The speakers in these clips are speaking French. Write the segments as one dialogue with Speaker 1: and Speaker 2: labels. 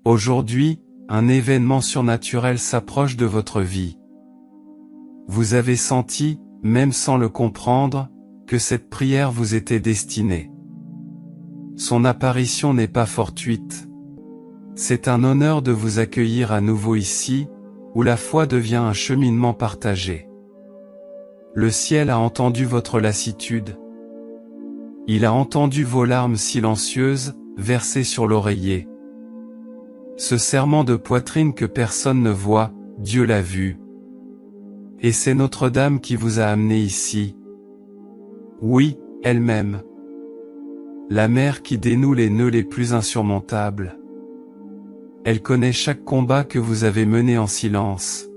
Speaker 1: Aujourd'hui, un événement surnaturel s'approche de votre vie. Vous avez senti, même sans le comprendre, que cette prière vous était destinée. Son apparition n'est pas fortuite. C'est un honneur de vous accueillir à nouveau ici, où la foi devient un cheminement partagé. Le ciel a entendu votre lassitude. Il a entendu vos larmes silencieuses, versées sur l'oreiller. Ce serrement de poitrine que personne ne voit, Dieu l'a vu. Et c'est Notre-Dame qui vous a amené ici. Oui, elle-même. La mère qui dénoue les nœuds les plus insurmontables. Elle connaît chaque combat que vous avez mené en silence.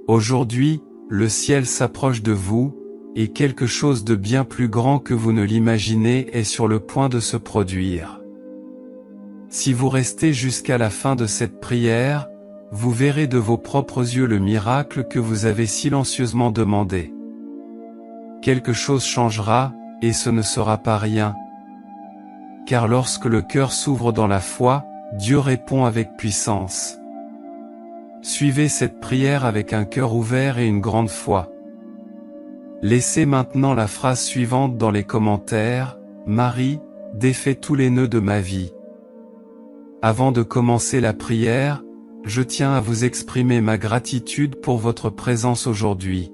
Speaker 1: Aujourd'hui, le ciel s'approche de vous, et quelque chose de bien plus grand que vous ne l'imaginez est sur le point de se produire. Si vous restez jusqu'à la fin de cette prière, vous verrez de vos propres yeux le miracle que vous avez silencieusement demandé. Quelque chose changera, et ce ne sera pas rien. Car lorsque le cœur s'ouvre dans la foi, Dieu répond avec puissance. Suivez cette prière avec un cœur ouvert et une grande foi. Laissez maintenant la phrase suivante dans les commentaires: Marie, défais tous les nœuds de ma vie. Avant de commencer la prière, je tiens à vous exprimer ma gratitude pour votre présence aujourd'hui.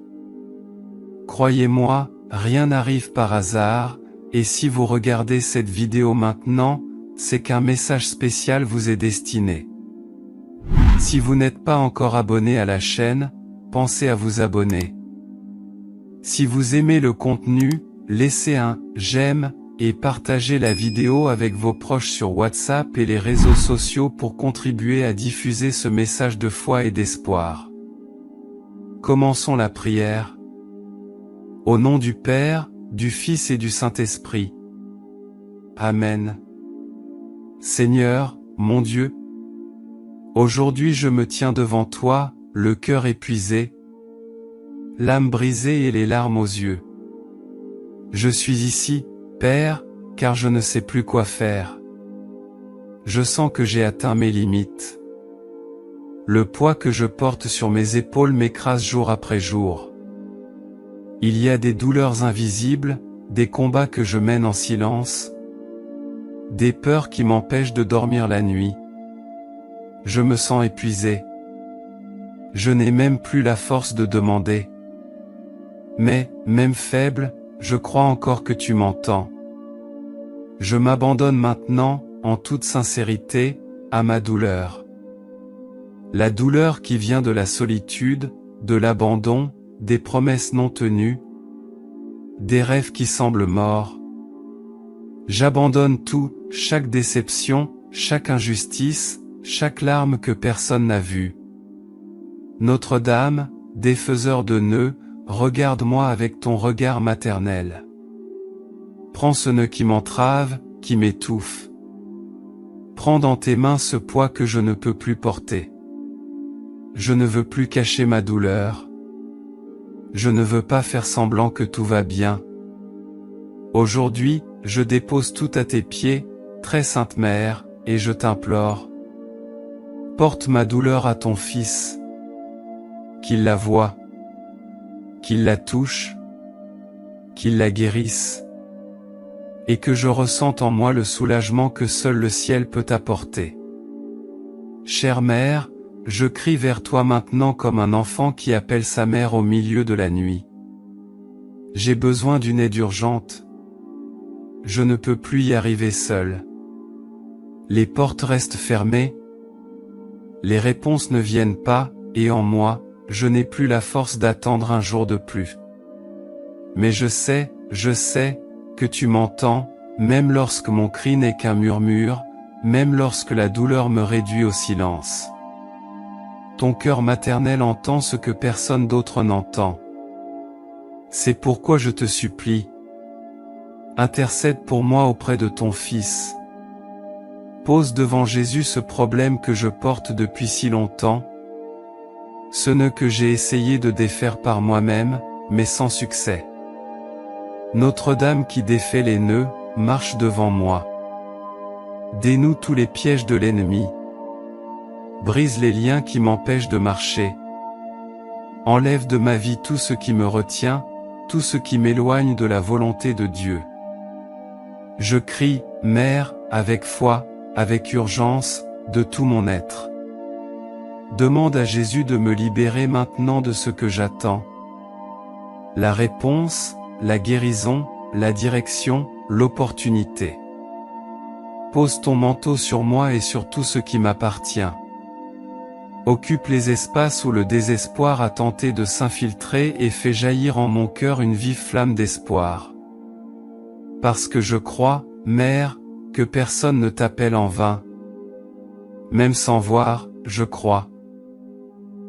Speaker 1: Croyez-moi, rien n'arrive par hasard, et si vous regardez cette vidéo maintenant, c'est qu'un message spécial vous est destiné. Si vous n'êtes pas encore abonné à la chaîne, pensez à vous abonner. Si vous aimez le contenu, laissez un « j'aime » et partagez la vidéo avec vos proches sur WhatsApp et les réseaux sociaux pour contribuer à diffuser ce message de foi et d'espoir. Commençons la prière. Au nom du Père, du Fils et du Saint-Esprit. Amen. Seigneur, mon Dieu, aujourd'hui je me tiens devant toi, le cœur épuisé, l'âme brisée et les larmes aux yeux. Je suis ici, Père, car je ne sais plus quoi faire. Je sens que j'ai atteint mes limites. Le poids que je porte sur mes épaules m'écrase jour après jour. Il y a des douleurs invisibles, des combats que je mène en silence, des peurs qui m'empêchent de dormir la nuit. Je me sens épuisé. Je n'ai même plus la force de demander. Mais, même faible, je crois encore que tu m'entends. Je m'abandonne maintenant, en toute sincérité, à ma douleur. La douleur qui vient de la solitude, de l'abandon, des promesses non tenues, des rêves qui semblent morts. J'abandonne tout, chaque déception, chaque injustice, chaque larme que personne n'a vue. Notre-Dame, défaiseur de nœuds, regarde-moi avec ton regard maternel. Prends ce nœud qui m'entrave, qui m'étouffe. Prends dans tes mains ce poids que je ne peux plus porter. Je ne veux plus cacher ma douleur. Je ne veux pas faire semblant que tout va bien. Aujourd'hui, je dépose tout à tes pieds, très sainte Mère, et je t'implore. Porte ma douleur à ton Fils. Qu'il la voie. Qu'il la touche. Qu'il la guérisse. Et que je ressente en moi le soulagement que seul le ciel peut apporter. Chère Mère, je crie vers toi maintenant comme un enfant qui appelle sa mère au milieu de la nuit. J'ai besoin d'une aide urgente. Je ne peux plus y arriver seul. Les portes restent fermées. Les réponses ne viennent pas, et en moi, je n'ai plus la force d'attendre un jour de plus. Mais je sais, que tu m'entends, même lorsque mon cri n'est qu'un murmure, même lorsque la douleur me réduit au silence. Ton cœur maternel entend ce que personne d'autre n'entend. C'est pourquoi je te supplie. Intercède pour moi auprès de ton Fils. Pose devant Jésus ce problème que je porte depuis si longtemps, ce nœud que j'ai essayé de défaire par moi-même, mais sans succès. Notre-Dame qui défait les nœuds, marche devant moi. Dénoue tous les pièges de l'ennemi. Brise les liens qui m'empêchent de marcher. Enlève de ma vie tout ce qui me retient, tout ce qui m'éloigne de la volonté de Dieu. Je crie, Mère, avec foi, avec urgence, de tout mon être. Demande à Jésus de me libérer maintenant de ce que j'attends. La réponse, la guérison, la direction, l'opportunité. Pose ton manteau sur moi et sur tout ce qui m'appartient. Occupe les espaces où le désespoir a tenté de s'infiltrer et fais jaillir en mon cœur une vive flamme d'espoir. Parce que je crois, Mère, que personne ne t'appelle en vain. Même sans voir, je crois.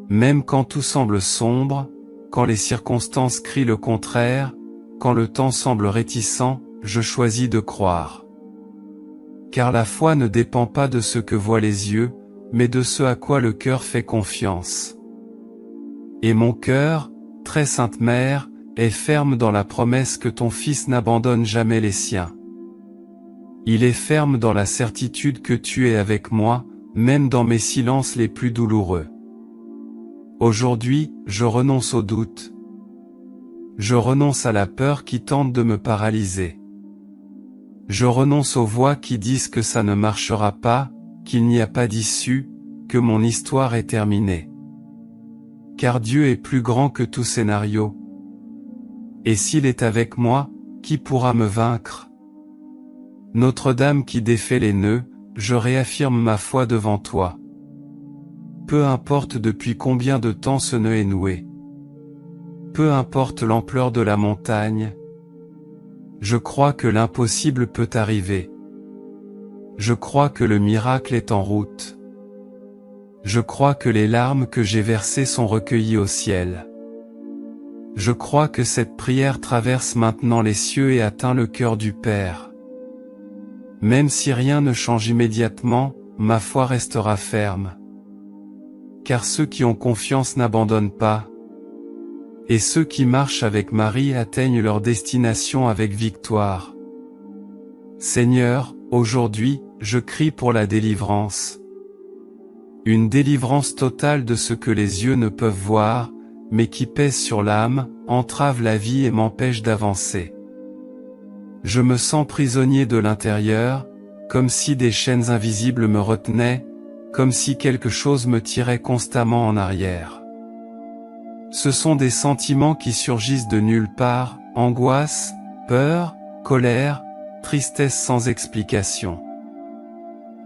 Speaker 1: Même quand tout semble sombre, quand les circonstances crient le contraire, quand le temps semble réticent, je choisis de croire. Car la foi ne dépend pas de ce que voient les yeux, mais de ce à quoi le cœur fait confiance. Et mon cœur, très sainte Mère, est ferme dans la promesse que ton Fils n'abandonne jamais les siens. Il est ferme dans la certitude que tu es avec moi, même dans mes silences les plus douloureux. Aujourd'hui, je renonce au doute. Je renonce à la peur qui tente de me paralyser. Je renonce aux voix qui disent que ça ne marchera pas, qu'il n'y a pas d'issue, que mon histoire est terminée. Car Dieu est plus grand que tout scénario. Et s'il est avec moi, qui pourra me vaincre? Notre-Dame qui défait les nœuds, je réaffirme ma foi devant toi. Peu importe depuis combien de temps ce nœud est noué. Peu importe l'ampleur de la montagne. Je crois que l'impossible peut arriver. Je crois que le miracle est en route. Je crois que les larmes que j'ai versées sont recueillies au ciel. Je crois que cette prière traverse maintenant les cieux et atteint le cœur du Père. Même si rien ne change immédiatement, ma foi restera ferme. Car ceux qui ont confiance n'abandonnent pas. Et ceux qui marchent avec Marie atteignent leur destination avec victoire. Seigneur, aujourd'hui, je crie pour la délivrance. Une délivrance totale de ce que les yeux ne peuvent voir, mais qui pèse sur l'âme, entrave la vie et m'empêche d'avancer. Je me sens prisonnier de l'intérieur, comme si des chaînes invisibles me retenaient, comme si quelque chose me tirait constamment en arrière. Ce sont des sentiments qui surgissent de nulle part, angoisse, peur, colère, tristesse sans explication.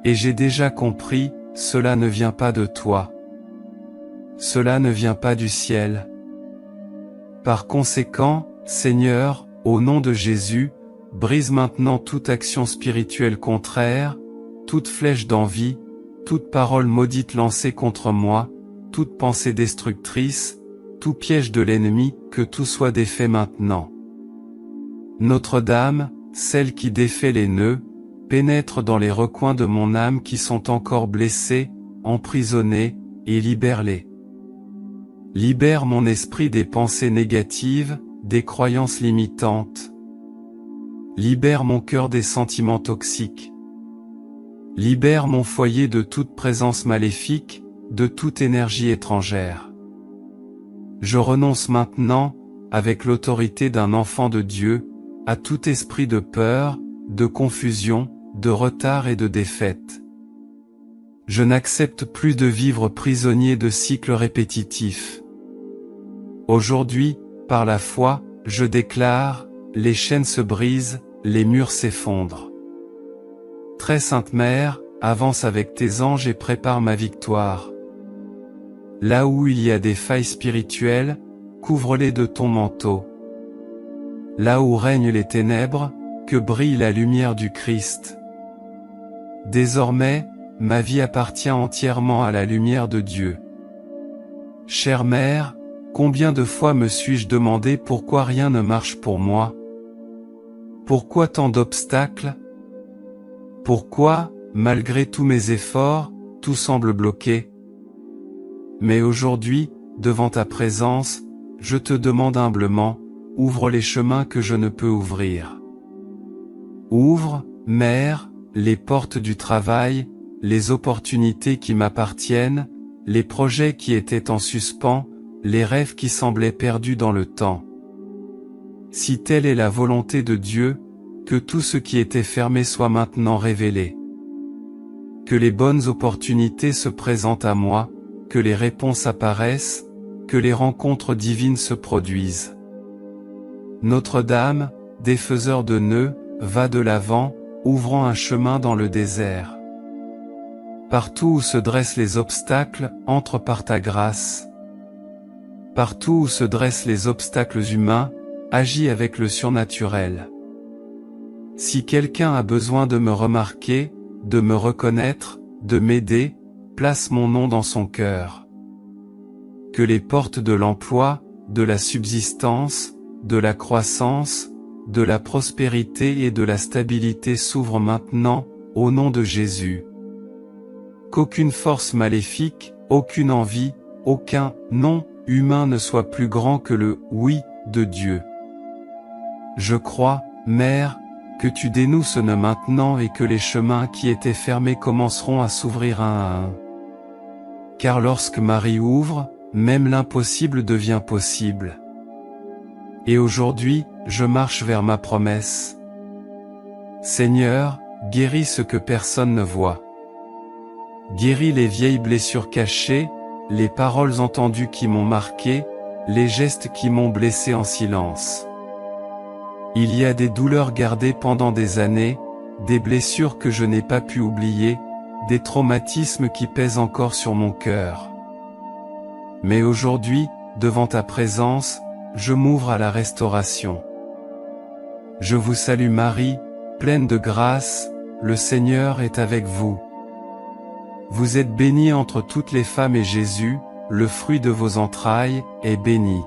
Speaker 1: Et j'ai déjà compris, cela ne vient pas de toi. Cela ne vient pas du ciel. Par conséquent, Seigneur, au nom de Jésus, brise maintenant toute action spirituelle contraire, toute flèche d'envie, toute parole maudite lancée contre moi, toute pensée destructrice, tout piège de l'ennemi, que tout soit défait maintenant. Notre-Dame, celle qui défait les nœuds, pénètre dans les recoins de mon âme qui sont encore blessés, emprisonnés, et libère-les. Libère mon esprit des pensées négatives, des croyances limitantes. Libère mon cœur des sentiments toxiques. Libère mon foyer de toute présence maléfique, de toute énergie étrangère. Je renonce maintenant, avec l'autorité d'un enfant de Dieu, à tout esprit de peur, de confusion, de retard et de défaite. Je n'accepte plus de vivre prisonnier de cycles répétitifs. Aujourd'hui, par la foi, je déclare, les chaînes se brisent, les murs s'effondrent. Très Sainte Mère, avance avec tes anges et prépare ma victoire. Là où il y a des failles spirituelles, couvre-les de ton manteau. Là où règnent les ténèbres, que brille la lumière du Christ. Désormais, ma vie appartient entièrement à la lumière de Dieu. Chère Mère, combien de fois me suis-je demandé pourquoi rien ne marche pour moi? Pourquoi tant d'obstacles? Pourquoi, malgré tous mes efforts, tout semble bloqué? Mais aujourd'hui, devant ta présence, je te demande humblement, ouvre les chemins que je ne peux ouvrir. Ouvre, Mère, les portes du travail, les opportunités qui m'appartiennent, les projets qui étaient en suspens, les rêves qui semblaient perdus dans le temps. Si telle est la volonté de Dieu, que tout ce qui était fermé soit maintenant révélé. Que les bonnes opportunités se présentent à moi, que les réponses apparaissent, que les rencontres divines se produisent. Notre-Dame, défaiseur de nœuds, va de l'avant, ouvrant un chemin dans le désert. Partout où se dressent les obstacles, entre par ta grâce. Partout où se dressent les obstacles humains, agis avec le surnaturel. Si quelqu'un a besoin de me remarquer, de me reconnaître, de m'aider, place mon nom dans son cœur. Que les portes de l'emploi, de la subsistance, de la croissance, de la prospérité et de la stabilité s'ouvrent maintenant, au nom de Jésus. Qu'aucune force maléfique, aucune envie, aucun « non » humain ne soit plus grand que le « oui » de Dieu. Je crois, Mère, que tu dénoues ce nœud maintenant et que les chemins qui étaient fermés commenceront à s'ouvrir un à un. Car lorsque Marie ouvre, même l'impossible devient possible. Et aujourd'hui, je marche vers ma promesse. Seigneur, guéris ce que personne ne voit. Guéris les vieilles blessures cachées, les paroles entendues qui m'ont marqué, les gestes qui m'ont blessé en silence. Il y a des douleurs gardées pendant des années, des blessures que je n'ai pas pu oublier, des traumatismes qui pèsent encore sur mon cœur. Mais aujourd'hui, devant ta présence, je m'ouvre à la restauration. Je vous salue Marie, pleine de grâce, le Seigneur est avec vous. Vous êtes bénie entre toutes les femmes et Jésus, le fruit de vos entrailles, est béni.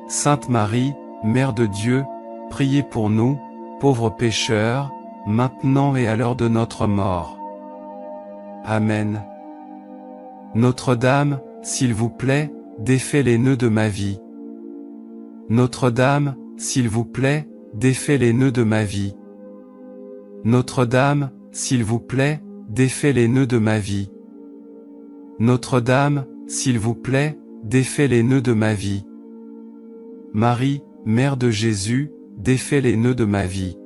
Speaker 1: Sainte Marie, Mère de Dieu, priez pour nous, pauvres pécheurs, maintenant et à l'heure de notre mort. Amen. Notre-Dame, s'il vous plaît, défait les nœuds de ma vie. Notre-Dame, s'il vous plaît, défait les nœuds de ma vie. Notre-Dame, s'il vous plaît, défait les nœuds de ma vie. Notre-Dame, s'il vous plaît, défait les nœuds de ma vie. Marie, Mère de Jésus, défait les nœuds de ma vie.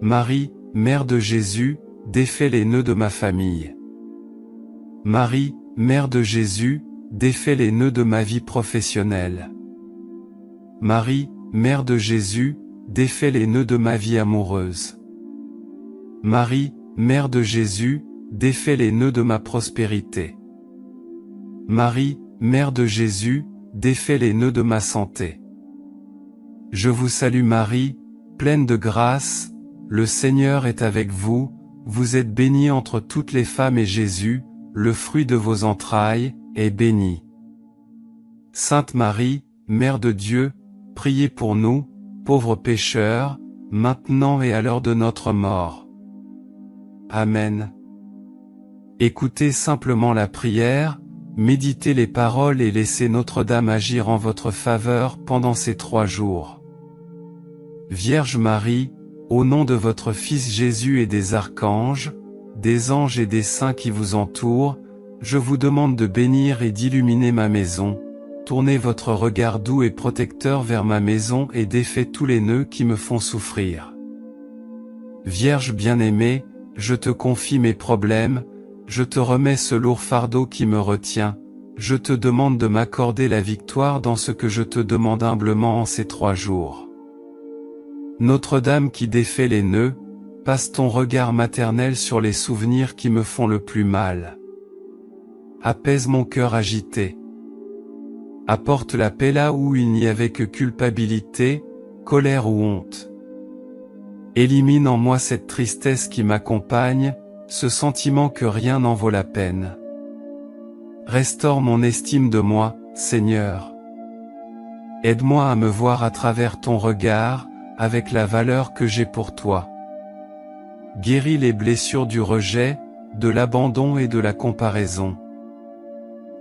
Speaker 1: Marie, Mère de Jésus, défait les nœuds de ma famille. Marie, Mère de Jésus, défait les nœuds de ma vie professionnelle. Marie, Mère de Jésus, défait les nœuds de ma vie amoureuse. Marie, Mère de Jésus, défait les nœuds de ma prospérité. Marie, Mère de Jésus, défait les nœuds de ma santé. Je vous salue Marie, pleine de grâce, le Seigneur est avec vous, vous êtes bénie entre toutes les femmes et Jésus, le fruit de vos entrailles, est béni. Sainte Marie, Mère de Dieu, priez pour nous, pauvres pécheurs, maintenant et à l'heure de notre mort. Amen. Écoutez simplement la prière, méditez les paroles et laissez Notre-Dame agir en votre faveur pendant ces 3 jours. Vierge Marie, au nom de votre Fils Jésus et des archanges, des anges et des saints qui vous entourent, je vous demande de bénir et d'illuminer ma maison. Tournez votre regard doux et protecteur vers ma maison et défaites tous les nœuds qui me font souffrir. Vierge bien-aimée, je te confie mes problèmes, je te remets ce lourd fardeau qui me retient, je te demande de m'accorder la victoire dans ce que je te demande humblement en ces 3 jours. Notre-Dame qui défait les nœuds, passe ton regard maternel sur les souvenirs qui me font le plus mal. Apaise mon cœur agité. Apporte la paix là où il n'y avait que culpabilité, colère ou honte. Élimine en moi cette tristesse qui m'accompagne, ce sentiment que rien n'en vaut la peine. Restaure mon estime de moi, Seigneur. Aide-moi à me voir à travers ton regard, avec la valeur que j'ai pour toi. Guéris les blessures du rejet, de l'abandon et de la comparaison.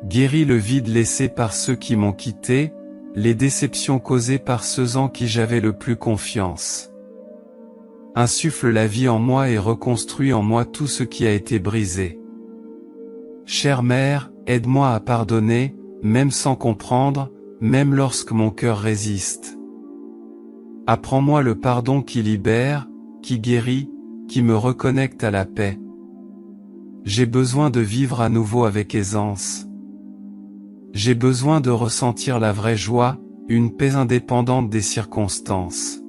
Speaker 1: Guéris le vide laissé par ceux qui m'ont quitté, les déceptions causées par ceux en qui j'avais le plus confiance. insuffle la vie en moi et reconstruis en moi tout ce qui a été brisé. Chère Mère, aide-moi à pardonner, même sans comprendre, même lorsque mon cœur résiste. Apprends-moi le pardon qui libère, qui guérit, qui me reconnecte à la paix. J'ai besoin de vivre à nouveau avec aisance. J'ai besoin de ressentir la vraie joie, une paix indépendante des circonstances.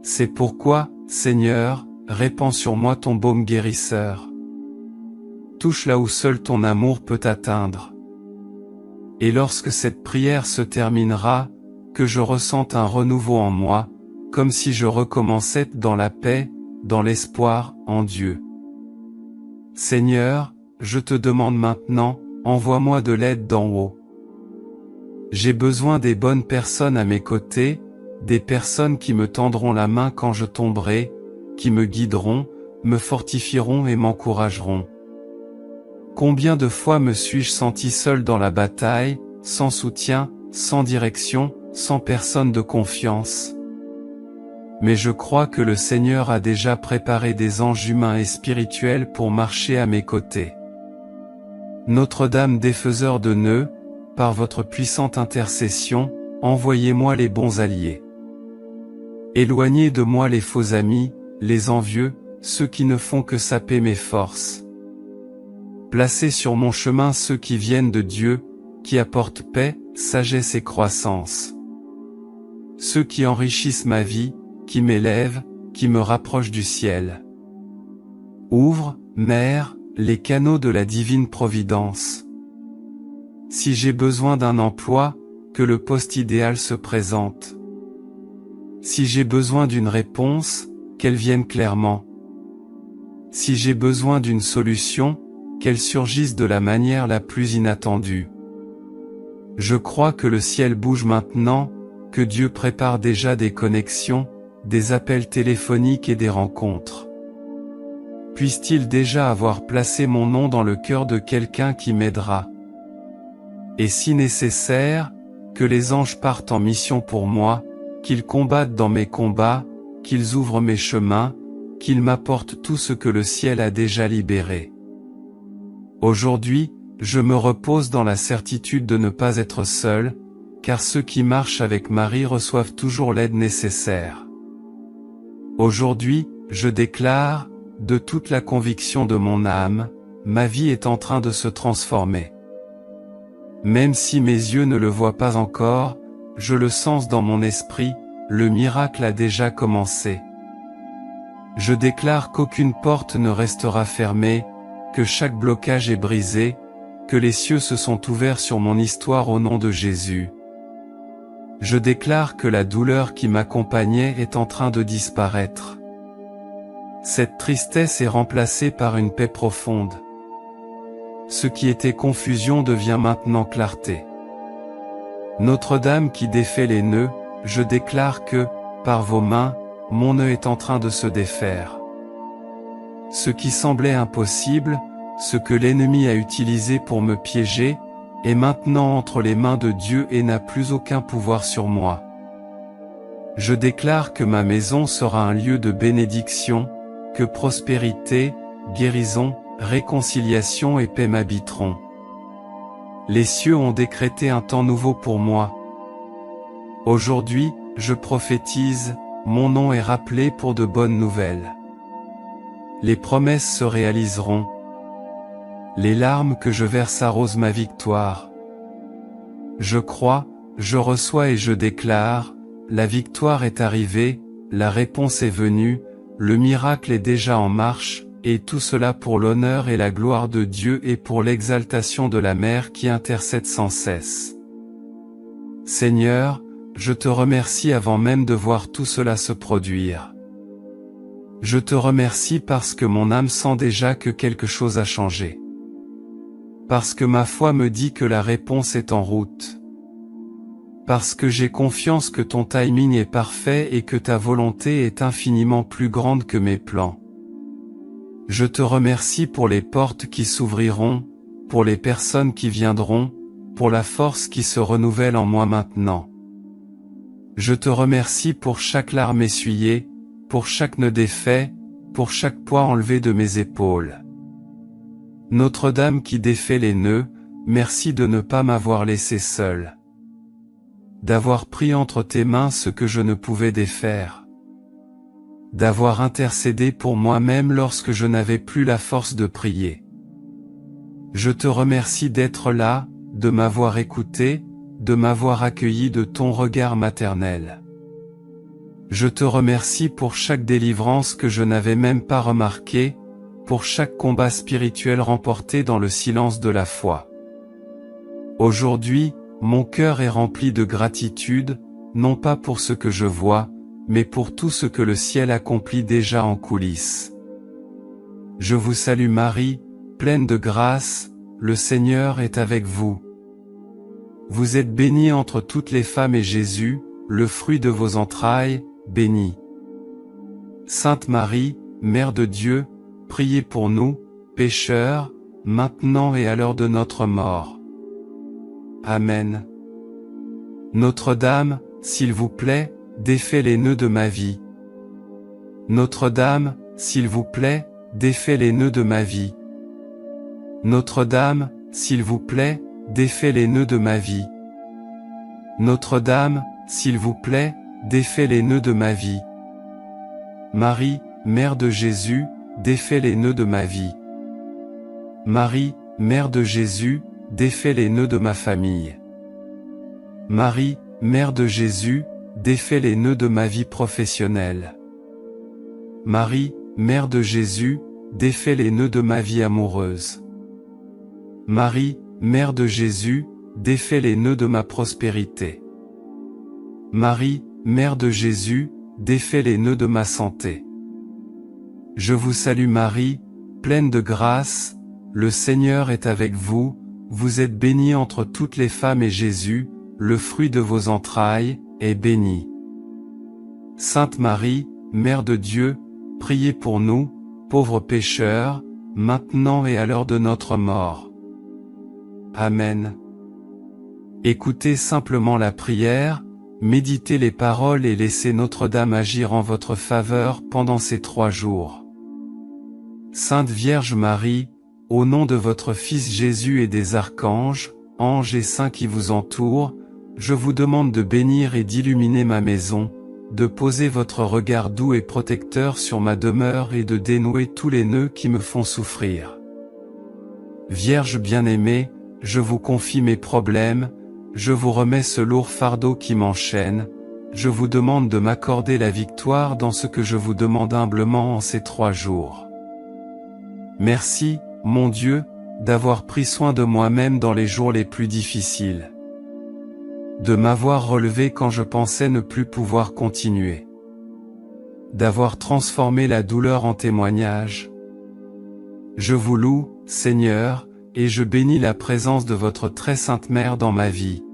Speaker 1: C'est pourquoi, Seigneur, répands sur moi ton baume guérisseur. Touche là où seul ton amour peut atteindre. Et lorsque cette prière se terminera, que je ressente un renouveau en moi, comme si je recommençais dans la paix, dans l'espoir, en Dieu. Seigneur, je te demande maintenant, envoie-moi de l'aide d'en haut. J'ai besoin des bonnes personnes à mes côtés, des personnes qui me tendront la main quand je tomberai, qui me guideront, me fortifieront et m'encourageront. Combien de fois me suis-je senti seul dans la bataille, sans soutien, sans direction, sans personne de confiance. Mais je crois que le Seigneur a déjà préparé des anges humains et spirituels pour marcher à mes côtés. Notre-Dame défaiseur de nœuds, par votre puissante intercession, envoyez-moi les bons alliés. Éloignez de moi les faux amis, les envieux, ceux qui ne font que saper mes forces. Placez sur mon chemin ceux qui viennent de Dieu, qui apportent paix, sagesse et croissance. Ceux qui enrichissent ma vie, qui m'élèvent, qui me rapprochent du ciel. Ouvre, Mère, les canaux de la divine providence. Si j'ai besoin d'un emploi, que le poste idéal se présente. Si j'ai besoin d'une réponse, qu'elle vienne clairement. Si j'ai besoin d'une solution, qu'elle surgisse de la manière la plus inattendue. Je crois que le ciel bouge maintenant, que Dieu prépare déjà des connexions, des appels téléphoniques et des rencontres. Puisse-t-il déjà avoir placé mon nom dans le cœur de quelqu'un qui m'aidera? Et si nécessaire, que les anges partent en mission pour moi, qu'ils combattent dans mes combats, qu'ils ouvrent mes chemins, qu'ils m'apportent tout ce que le ciel a déjà libéré. Aujourd'hui, je me repose dans la certitude de ne pas être seul, car ceux qui marchent avec Marie reçoivent toujours l'aide nécessaire. Aujourd'hui, je déclare, de toute la conviction de mon âme, ma vie est en train de se transformer. Même si mes yeux ne le voient pas encore, je le sens dans mon esprit, le miracle a déjà commencé. Je déclare qu'aucune porte ne restera fermée, que chaque blocage est brisé, que les cieux se sont ouverts sur mon histoire au nom de Jésus. Je déclare que la douleur qui m'accompagnait est en train de disparaître. Cette tristesse est remplacée par une paix profonde. Ce qui était confusion devient maintenant clarté. Notre-Dame qui défait les nœuds, je déclare que, par vos mains, mon nœud est en train de se défaire. Ce qui semblait impossible, ce que l'ennemi a utilisé pour me piéger, est maintenant entre les mains de Dieu et n'a plus aucun pouvoir sur moi. Je déclare que ma maison sera un lieu de bénédiction, que prospérité, guérison, réconciliation et paix m'habiteront. Les cieux ont décrété un temps nouveau pour moi. Aujourd'hui, je prophétise, mon nom est rappelé pour de bonnes nouvelles. Les promesses se réaliseront. Les larmes que je verse arrosent ma victoire. Je crois, je reçois et je déclare, la victoire est arrivée, la réponse est venue, le miracle est déjà en marche, et tout cela pour l'honneur et la gloire de Dieu et pour l'exaltation de la Mère qui intercède sans cesse. Seigneur, je te remercie avant même de voir tout cela se produire. Je te remercie parce que mon âme sent déjà que quelque chose a changé. Parce que ma foi me dit que la réponse est en route. Parce que j'ai confiance que ton timing est parfait et que ta volonté est infiniment plus grande que mes plans. Je te remercie pour les portes qui s'ouvriront, pour les personnes qui viendront, pour la force qui se renouvelle en moi maintenant. Je te remercie pour chaque larme essuyée, pour chaque nœud défait, pour chaque poids enlevé de mes épaules. Notre-Dame qui défait les nœuds, merci de ne pas m'avoir laissé seul. D'avoir pris entre tes mains ce que je ne pouvais défaire. D'avoir intercédé pour moi-même lorsque je n'avais plus la force de prier. Je te remercie d'être là, de m'avoir écouté, de m'avoir accueilli de ton regard maternel. Je te remercie pour chaque délivrance que je n'avais même pas remarquée, pour chaque combat spirituel remporté dans le silence de la foi. Aujourd'hui, mon cœur est rempli de gratitude, non pas pour ce que je vois, mais pour tout ce que le ciel accomplit déjà en coulisses. Je vous salue Marie, pleine de grâce, le Seigneur est avec vous. Vous êtes bénie entre toutes les femmes et Jésus, le fruit de vos entrailles, béni. Sainte Marie, Mère de Dieu, priez pour nous, pécheurs, maintenant et à l'heure de notre mort. Amen. Notre-Dame, s'il vous plaît, défait les nœuds de ma vie. Notre-Dame, s'il vous plaît, défait les nœuds de ma vie. Notre-Dame, s'il vous plaît, défait les nœuds de ma vie. Notre-Dame, s'il vous plaît, défait les nœuds de ma vie. Marie, Mère de Jésus, défait les nœuds de ma vie. Marie, Mère de Jésus, défait les nœuds de ma famille. Marie, Mère de Jésus, défait les nœuds de ma vie professionnelle. Marie, Mère de Jésus, défait les nœuds de ma vie amoureuse. Marie, Mère de Jésus, défait les nœuds de ma prospérité. Marie, Mère de Jésus, défait les nœuds de ma santé. Je vous salue Marie, pleine de grâce, le Seigneur est avec vous, vous êtes bénie entre toutes les femmes et Jésus, le fruit de vos entrailles, est béni. Sainte Marie, Mère de Dieu, priez pour nous, pauvres pécheurs, maintenant et à l'heure de notre mort. Amen. Écoutez simplement la prière, méditez les paroles et laissez Notre-Dame agir en votre faveur pendant ces 3 jours. Sainte Vierge Marie, au nom de votre Fils Jésus et des archanges, anges et saints qui vous entourent, je vous demande de bénir et d'illuminer ma maison, de poser votre regard doux et protecteur sur ma demeure et de dénouer tous les nœuds qui me font souffrir. Vierge bien-aimée, je vous confie mes problèmes, je vous remets ce lourd fardeau qui m'enchaîne, je vous demande de m'accorder la victoire dans ce que je vous demande humblement en ces 3 jours. Merci, mon Dieu, d'avoir pris soin de moi-même dans les jours les plus difficiles. De m'avoir relevé quand je pensais ne plus pouvoir continuer. D'avoir transformé la douleur en témoignage. Je vous loue, Seigneur, et je bénis la présence de votre très sainte Mère dans ma vie.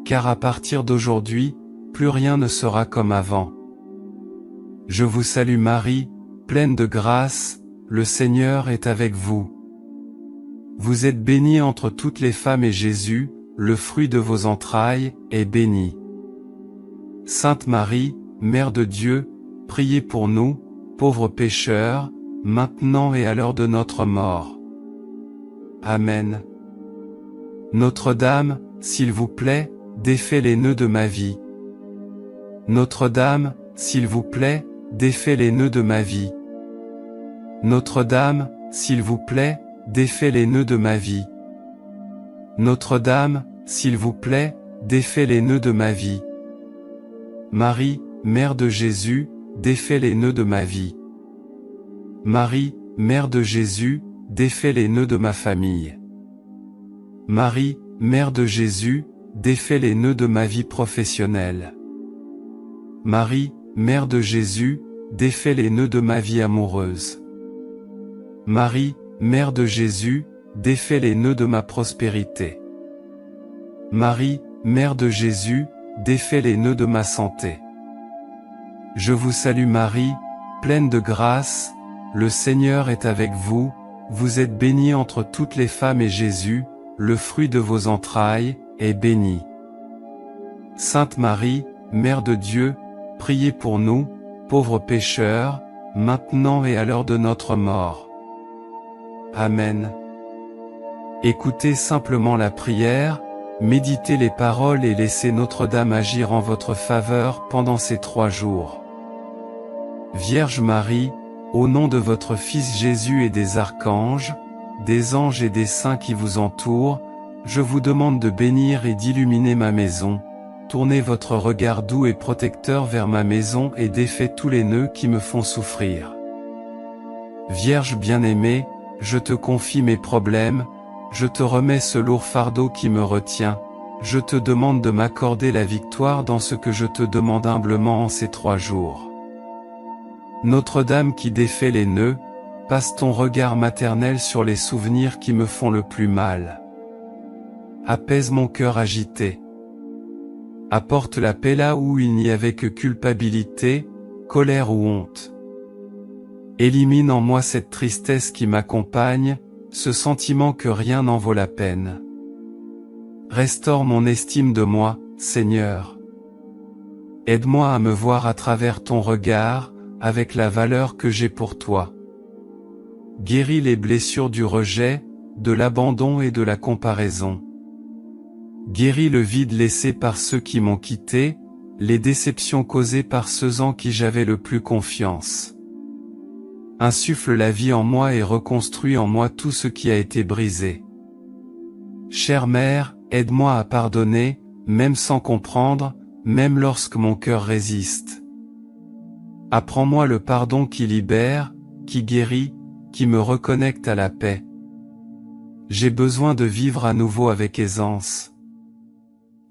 Speaker 1: Car à partir d'aujourd'hui, plus rien ne sera comme avant. Je vous salue Marie, pleine de grâce, le Seigneur est avec vous. Vous êtes bénie entre toutes les femmes et Jésus, le fruit de vos entrailles, est béni. Sainte Marie, Mère de Dieu, priez pour nous, pauvres pécheurs, maintenant et à l'heure de notre mort. Amen. Notre-Dame, s'il vous plaît, défait les nœuds de ma vie. Notre-Dame, s'il vous plaît, défait les nœuds de ma vie. Notre-Dame, s'il vous plaît, défait les nœuds de ma vie. Notre-Dame, s'il vous plaît, défait les nœuds de ma vie. Marie, Mère de Jésus, défait les nœuds de ma vie. Marie, Mère de Jésus, défait les nœuds de ma famille. Marie, Mère de Jésus, défait les nœuds de ma vie professionnelle. Marie, Mère de Jésus, défait les nœuds de ma vie amoureuse. Marie, Mère de Jésus, défait les nœuds de ma prospérité. Marie, Mère de Jésus, défait les nœuds de ma santé. Je vous salue Marie, pleine de grâce, le Seigneur est avec vous, vous êtes bénie entre toutes les femmes et Jésus, le fruit de vos entrailles, est béni. Sainte Marie, Mère de Dieu, priez pour nous, pauvres pécheurs, maintenant et à l'heure de notre mort. Amen. Écoutez simplement la prière, méditez les paroles et laissez Notre-Dame agir en votre faveur pendant ces 3 jours. Vierge Marie, au nom de votre Fils Jésus et des archanges, des anges et des saints qui vous entourent, je vous demande de bénir et d'illuminer ma maison. Tournez votre regard doux et protecteur vers ma maison et défaites tous les nœuds qui me font souffrir. Vierge bien-aimée, je te confie mes problèmes, je te remets ce lourd fardeau qui me retient, je te demande de m'accorder la victoire dans ce que je te demande humblement en ces 3 jours. Notre-Dame qui défait les nœuds, passe ton regard maternel sur les souvenirs qui me font le plus mal. Apaise mon cœur agité. Apporte la paix là où il n'y avait que culpabilité, colère ou honte. Élimine en moi cette tristesse qui m'accompagne, ce sentiment que rien n'en vaut la peine. Restaure mon estime de moi, Seigneur. Aide-moi à me voir à travers ton regard, avec la valeur que j'ai pour toi. Guéris les blessures du rejet, de l'abandon et de la comparaison. Guéris le vide laissé par ceux qui m'ont quitté, les déceptions causées par ceux en qui j'avais le plus confiance. Insuffle la vie en moi et reconstruis en moi tout ce qui a été brisé. Chère Mère, aide-moi à pardonner, même sans comprendre, même lorsque mon cœur résiste. Apprends-moi le pardon qui libère, qui guérit, qui me reconnecte à la paix. J'ai besoin de vivre à nouveau avec aisance.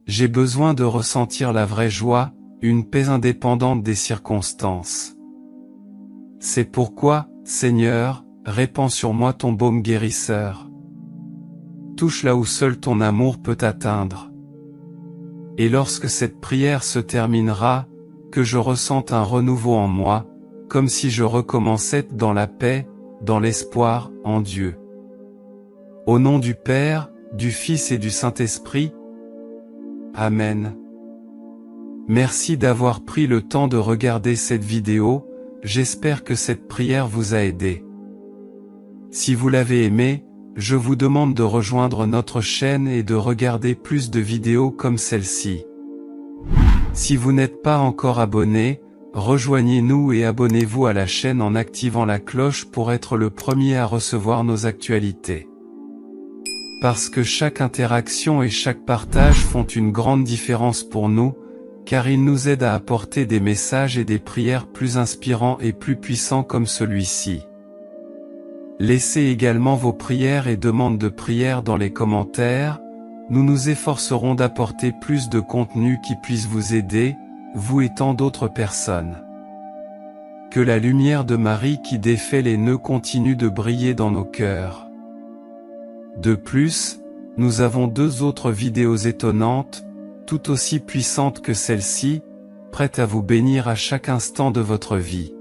Speaker 1: J'ai besoin de ressentir la vraie joie, une paix indépendante des circonstances. C'est pourquoi, Seigneur, répands sur moi ton baume guérisseur. Touche là où seul ton amour peut atteindre. Et lorsque cette prière se terminera, que je ressente un renouveau en moi, comme si je recommençais dans la paix, dans l'espoir, en Dieu. Au nom du Père, du Fils et du Saint-Esprit. Amen. Merci d'avoir pris le temps de regarder cette vidéo, j'espère que cette prière vous a aidé. Si vous l'avez aimé, je vous demande de rejoindre notre chaîne et de regarder plus de vidéos comme celle-ci. Si vous n'êtes pas encore abonné, rejoignez-nous et abonnez-vous à la chaîne en activant la cloche pour être le premier à recevoir nos actualités. Parce que chaque interaction et chaque partage font une grande différence pour nous, car ils nous aident à apporter des messages et des prières plus inspirants et plus puissants comme celui-ci. Laissez également vos prières et demandes de prière dans les commentaires, nous nous efforcerons d'apporter plus de contenu qui puisse vous aider, vous et tant d'autres personnes. Que la lumière de Marie qui défait les nœuds continue de briller dans nos cœurs. De plus, nous avons 2 autres vidéos étonnantes, tout aussi puissantes que celle-ci, prêtes à vous bénir à chaque instant de votre vie.